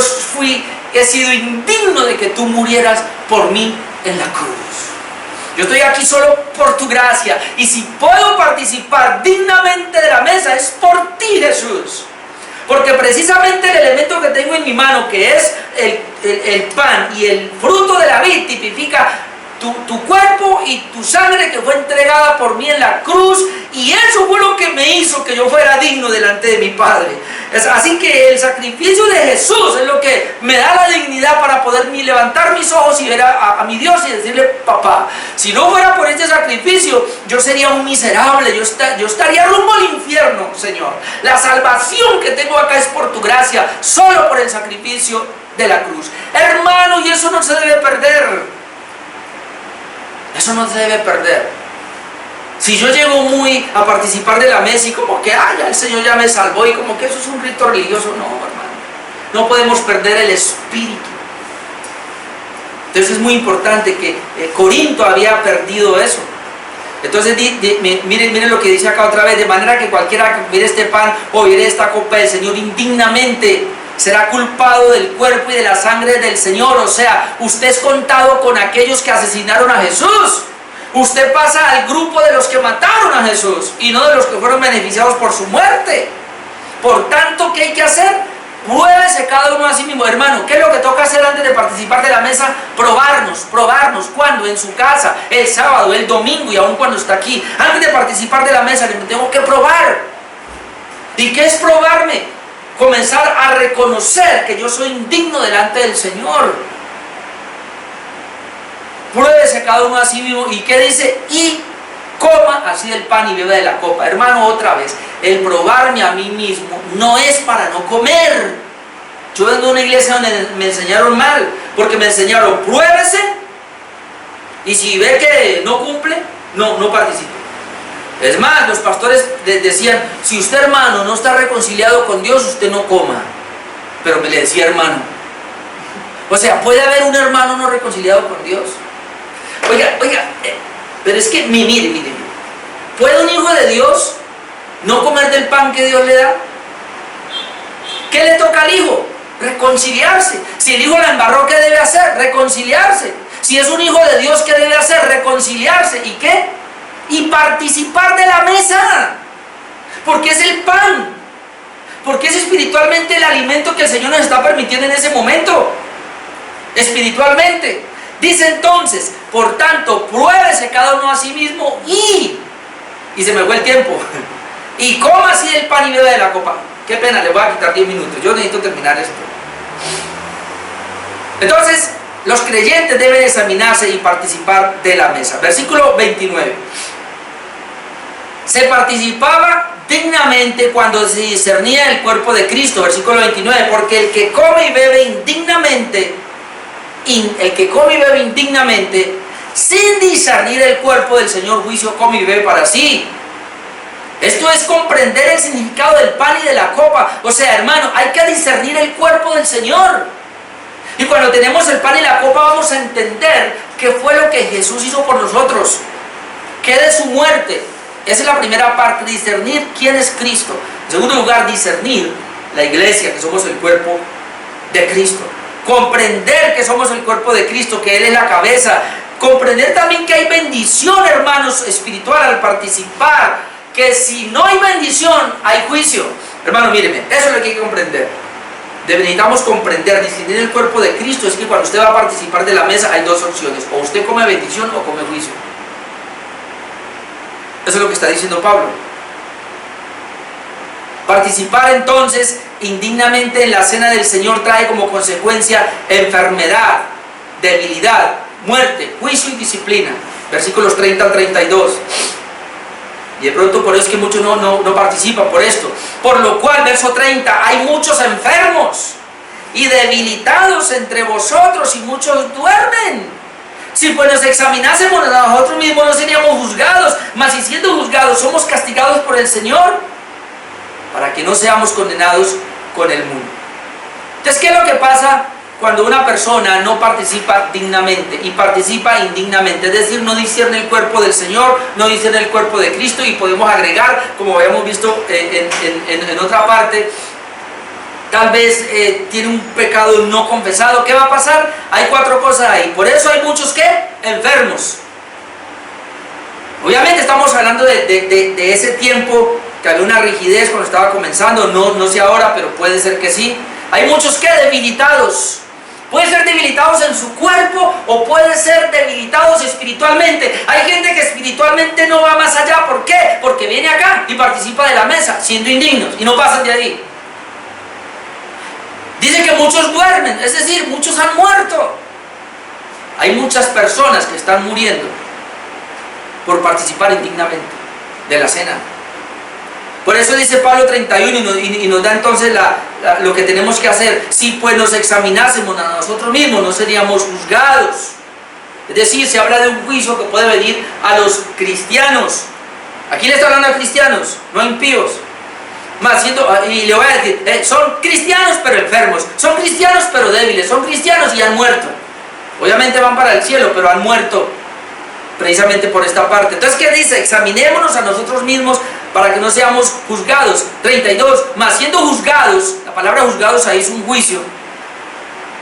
he sido indigno de que tú murieras por mí en la cruz? Yo estoy aquí solo por tu gracia, y si puedo participar dignamente de la mesa es por ti, Jesús, porque precisamente el elemento que tengo en mi mano, que es el pan y el fruto de la vid, tipifica tu cuerpo y tu sangre que fue entregada por mí en la cruz, y eso fue lo que me hizo que yo fuera digno delante de mi Padre. Así que el sacrificio de Jesús es lo que me da la dignidad para poder levantar mis ojos y ver a mi Dios y decirle, papá, si no fuera por este sacrificio, yo sería un miserable, yo estaría rumbo al infierno, Señor. La salvación que tengo acá es por tu gracia, solo por el sacrificio de la cruz. Hermano, y eso no se debe perder. Eso no se debe perder. Si yo llego muy a participar de la mesa y como que, ya el Señor ya me salvó, y como que eso es un rito religioso, no, hermano. No podemos perder el espíritu. Entonces es muy importante que Corinto había perdido eso. Entonces miren lo que dice acá otra vez, de manera que cualquiera que comiere este pan o bebiere esta copa del Señor indignamente será culpado del cuerpo y de la sangre del Señor. O sea, usted es contado con aquellos que asesinaron a Jesús. Usted pasa al grupo de los que mataron a Jesús y no de los que fueron beneficiados por su muerte. Por tanto, ¿qué hay que hacer? Pruébese cada uno a sí mismo. Hermano, ¿qué es lo que toca hacer antes de participar de la mesa? Probarnos. ¿Cuándo? En su casa, el sábado, el domingo y aún cuando está aquí. Antes de participar de la mesa, me tengo que probar. ¿Y qué es probarme? Comenzar a reconocer que yo soy indigno delante del Señor. Pruébese cada uno a sí mismo. ¿Y qué dice? Y coma así del pan y beba de la copa. Hermano, otra vez, el probarme a mí mismo no es para no comer. Yo vengo de una iglesia donde me enseñaron mal, porque me enseñaron, pruébese, y si ve que no cumple, no participe. Es más, los pastores decían, si usted, hermano, no está reconciliado con Dios, usted no coma. Pero me le decía hermano. O sea, ¿puede haber un hermano no reconciliado con Dios? Oiga, pero es que, mire, ¿puede un hijo de Dios no comer del pan que Dios le da? ¿Qué le toca al hijo? Reconciliarse. Si el hijo la embarró, ¿qué debe hacer? Reconciliarse. Si es un hijo de Dios, ¿qué debe hacer? Reconciliarse. ¿Y qué? Y participar de la mesa. Porque es el pan. Porque es espiritualmente el alimento que el Señor nos está permitiendo en ese momento. Espiritualmente. Dice entonces, por tanto, pruébese cada uno a sí mismo y se me fue el tiempo. Y coma así del pan y beba de la copa. Qué pena, le voy a quitar 10 minutos. Yo necesito terminar esto. Entonces, los creyentes deben examinarse y participar de la mesa. Versículo 29. Se participaba dignamente cuando se discernía el cuerpo de Cristo. Versículo 29. Porque el que come y bebe indignamente, sin discernir el cuerpo del Señor, juicio come y bebe para sí. Esto es comprender el significado del pan y de la copa. O sea, hermano, hay que discernir el cuerpo del Señor. Y cuando tenemos el pan y la copa vamos a entender qué fue lo que Jesús hizo por nosotros. ¿Qué de su muerte? Esa es la primera parte, discernir quién es Cristo. En segundo lugar, discernir la iglesia, que somos el cuerpo de Cristo. Comprender que somos el cuerpo de Cristo, que Él es la cabeza. Comprender también que hay bendición, hermanos, espiritual al participar. Que si no hay bendición, hay juicio. Hermano, míreme, eso es lo que hay que comprender. Necesitamos comprender, distinguir el cuerpo de Cristo. Es que cuando usted va a participar de la mesa hay dos opciones: o usted come bendición o come juicio. Eso es lo que está diciendo Pablo. Participar entonces indignamente en la cena del Señor trae como consecuencia enfermedad, debilidad, muerte, juicio y disciplina. Versículos 30 al 32. Y de pronto por eso es que muchos no participan por esto. Por lo cual, verso 30, hay muchos enfermos y debilitados entre vosotros y muchos duermen. Si pues nos examinásemos a nosotros mismos no seríamos juzgados, mas si siendo juzgados somos castigados por el Señor, para que no seamos condenados con el mundo. Entonces, ¿qué es lo que pasa cuando una persona no participa dignamente y participa indignamente? Es decir, no discierne el cuerpo del Señor, no discierne el cuerpo de Cristo, y podemos agregar, como habíamos visto en otra parte, tal vez tiene un pecado no confesado. ¿Qué va a pasar? Hay cuatro cosas ahí. Por eso hay muchos que enfermos. Obviamente estamos hablando de ese tiempo que había una rigidez cuando estaba comenzando, no sé ahora, pero puede ser que sí. Hay muchos que debilitados. Puede ser debilitados en su cuerpo o puede ser debilitados espiritualmente. Hay gente que espiritualmente no va más allá. ¿Por qué? Porque viene acá y participa de la mesa siendo indignos y no pasan de ahí. Dice que muchos duermen, es decir, muchos han muerto. Hay muchas personas que están muriendo por participar indignamente de la cena. Por eso dice Pablo 31 y nos da entonces lo que tenemos que hacer. Si pues nos examinásemos a nosotros mismos, no seríamos juzgados. Es decir, se habla de un juicio que puede venir a los cristianos. Aquí le está hablando a cristianos, no a impíos. Y le voy a decir, son cristianos pero enfermos, son cristianos pero débiles, son cristianos y han muerto. Obviamente van para el cielo, pero han muerto precisamente por esta parte. Entonces, ¿qué dice? Examinémonos a nosotros mismos para que no seamos juzgados. 32, más siendo juzgados, la palabra juzgados ahí es un juicio,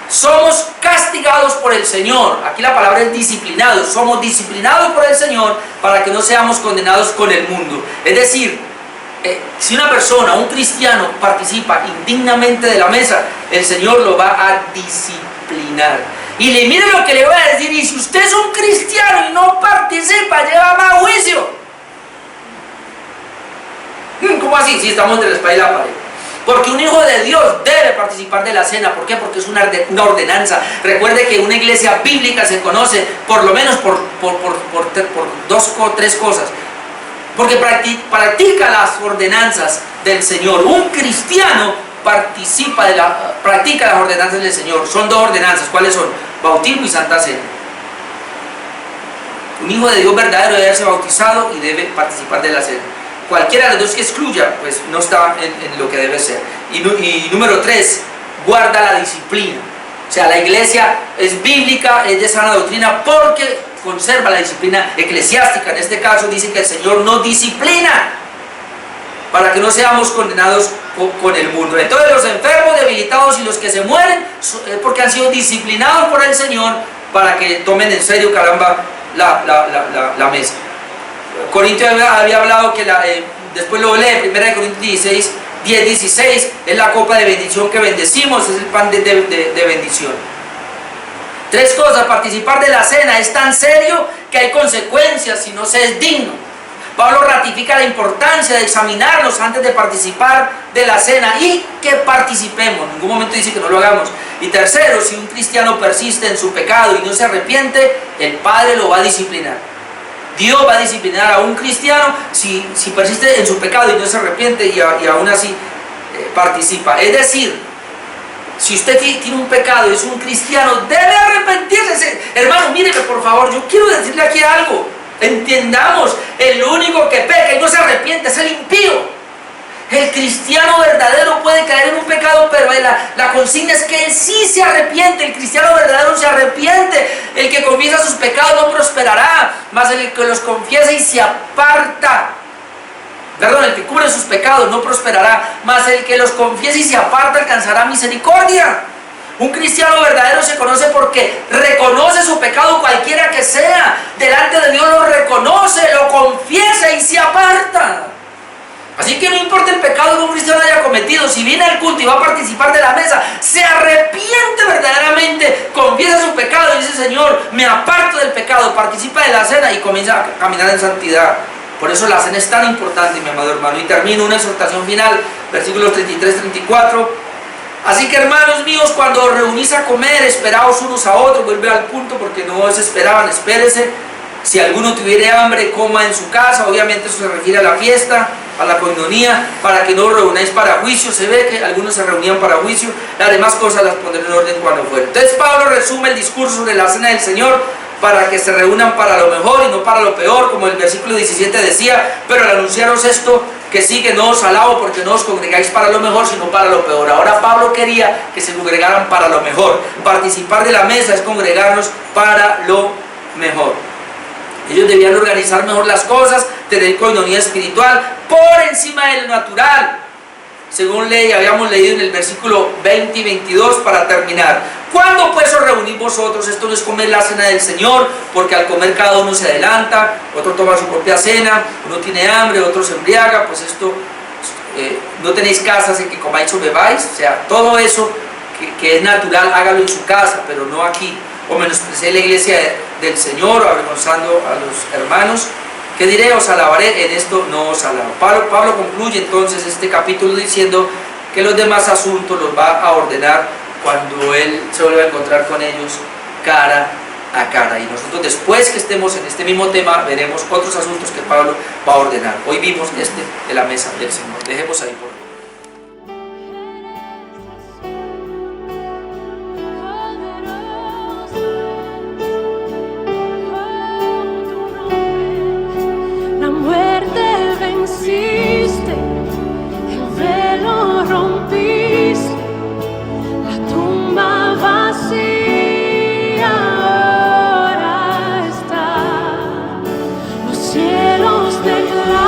somos castigados por el Señor. Aquí la palabra es disciplinados. Somos disciplinados por el Señor para que no seamos condenados con el mundo. Es decir, si una persona, un cristiano, participa indignamente de la mesa, el Señor lo va a disciplinar. Y mire lo que le voy a decir: y si usted es un cristiano y no participa, lleva más juicio. ¿Cómo así? Si estamos entre la espada y la pared. Porque un hijo de Dios debe participar de la cena. ¿Por qué? Porque es una ordenanza. Recuerde que una iglesia bíblica se conoce por lo menos por dos o tres cosas. Porque practica las ordenanzas del Señor. Un cristiano practica las ordenanzas del Señor. Son dos ordenanzas. ¿Cuáles son? Bautismo y Santa Cena. Un hijo de Dios verdadero debe ser bautizado y debe participar de la cena. Cualquiera de los dos que excluya, pues no está en lo que debe ser. Y número 3, guarda la disciplina. O sea, la iglesia es bíblica, es de sana doctrina, porque conserva la disciplina eclesiástica. En este caso dice que el Señor nos disciplina. para que no seamos condenados con el mundo. Entonces los enfermos, debilitados y los que se mueren, porque han sido disciplinados por el Señor, para que tomen en serio, caramba, la mesa. Corintios había hablado que después lo lee, 1 Corintios 10:16, es la copa de bendición que bendecimos, es el pan de bendición. Tres cosas: participar de la cena es tan serio que hay consecuencias si no se es digno. Pablo ratifica la importancia de examinarnos antes de participar de la cena y que participemos. En ningún momento dice que no lo hagamos. Y tercero, si un cristiano persiste en su pecado y no se arrepiente, el Padre lo va a disciplinar. Dios va a disciplinar a un cristiano si persiste en su pecado y no se arrepiente y aún así participa. Es decir, si usted tiene un pecado y es un cristiano, debe arrepentirse. Hermano, míreme por favor, yo quiero decirle aquí algo. Entendamos, el único que peca y no se arrepiente es el impío. El cristiano verdadero puede caer en un pecado, pero la consigna es que él sí se arrepiente. El cristiano verdadero se arrepiente. El que confiesa sus pecados no prosperará, mas el que los confiesa y se aparta, el que cubre sus pecados no prosperará, mas el que los confiesa y se aparta alcanzará misericordia. Un cristiano verdadero se conoce porque reconoce su pecado cualquiera que sea. Delante de Dios lo reconoce, lo confiesa y se aparta. Así que no importa el pecado que un cristiano haya cometido, si viene al culto y va a participar de la mesa, se arrepiente verdaderamente, confiesa su pecado y dice: Señor, me aparto del pecado, participa de la cena y comienza a caminar en santidad. Por eso la cena es tan importante, mi amado hermano. Y termino una exhortación final, versículos 33-34. Así que, hermanos míos, cuando os reunís a comer, esperaos unos a otros. Vuelve al punto, porque no se esperaban, espérese. Si alguno tuviera hambre, coma en su casa. Obviamente eso se refiere a la fiesta, a la coinonía, para que no os reunáis para juicio. Se ve que algunos se reunían para juicio. Las demás cosas las pondré en orden cuando fuere. Entonces Pablo resume el discurso sobre la cena del Señor, para que se reúnan para lo mejor y no para lo peor, como el versículo 17 decía: pero al anunciaros esto que sigue, no os alabo, porque no os congregáis para lo mejor, sino para lo peor. Ahora Pablo quería que se congregaran para lo mejor. Participar de la mesa es congregarnos para lo mejor. Ellos debían organizar mejor las cosas, tener coinonía espiritual por encima de lo natural, según habíamos leído en el versículo 20 y 22 para terminar. ¿Cuándo pues os reunís vosotros? Esto no es comer la cena del Señor, porque al comer cada uno se adelanta, otro toma su propia cena, uno tiene hambre, otro se embriaga. Pues esto, no tenéis casas en que comáis o bebáis. O sea, todo eso que es natural, hágalo en su casa, pero no aquí. O menosprecié la iglesia del Señor, avergonzando a los hermanos. ¿Qué diré? Os alabaré, en esto no os alabo. Pablo concluye entonces este capítulo diciendo que los demás asuntos los va a ordenar cuando él se vuelva a encontrar con ellos cara a cara. Y nosotros, después que estemos en este mismo tema, veremos otros asuntos que Pablo va a ordenar. Hoy vimos de la mesa del Señor. Dejemos ahí por hoy. La muerte venciste, el velo rompiste, la tumba vacía ahora está, los cielos declaran